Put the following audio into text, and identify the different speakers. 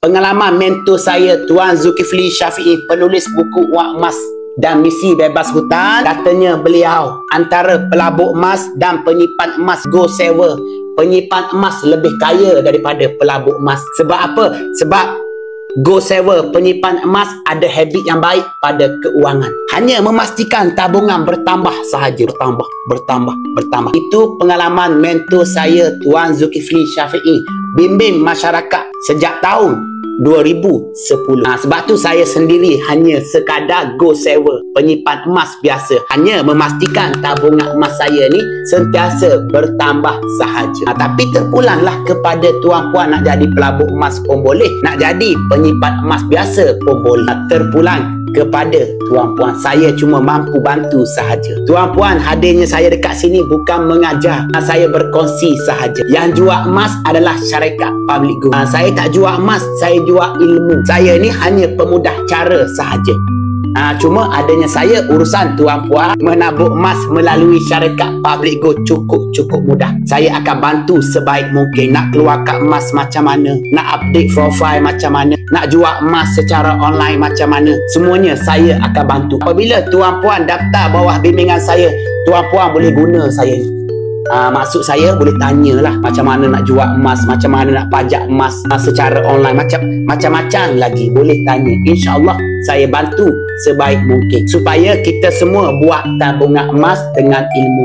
Speaker 1: pengalaman mentor saya Tuan Zulkifli Syafiee, penulis buku Wang Emas dan Misi Bebas Hutang. Katanya beliau, antara pelabur emas dan penyimpan emas gold saver, penyimpan emas lebih kaya daripada pelabur emas. Sebab apa? Sebab gold saver, penyimpan emas ada habit yang baik pada keuangan. Hanya memastikan tabungan bertambah sahaja. Bertambah. Itu pengalaman mentor saya Tuan Zulkifli Syafiee, bimbing masyarakat sejak tahun 2010. Sebab tu saya sendiri hanya sekadar gold saver, penyimpan emas biasa. Hanya memastikan tabungan emas saya ni sentiasa bertambah sahaja. Tapi terpulanglah kepada tuan puan, nak jadi pelabur emas pun boleh, nak jadi penyimpan emas biasa pun boleh. Terpulang kepada tuan puan, saya cuma mampu bantu sahaja. Tuan puan, hadirnya saya dekat sini bukan mengajar, saya berkongsi sahaja. Yang jual emas adalah syarikat Public Go. Saya tak jual emas, saya jual ilmu. Saya ni hanya pemudah cara sahaja. Cuma adanya saya, urusan tuan puan menabur emas melalui syarikat Public Go cukup mudah. Saya akan bantu sebaik mungkin. Nak keluarkan emas macam mana, nak update profile macam mana, nak jual emas secara online macam mana, semuanya saya akan bantu. Apabila tuan puan daftar bawah bimbingan saya, tuan puan boleh guna saya ni. Maksud saya boleh tanyalah macam mana nak jual emas, macam mana nak pajak emas secara online, macam-macam lagi boleh tanya. InsyaAllah saya bantu sebaik mungkin supaya kita semua buat tabungan emas dengan ilmu.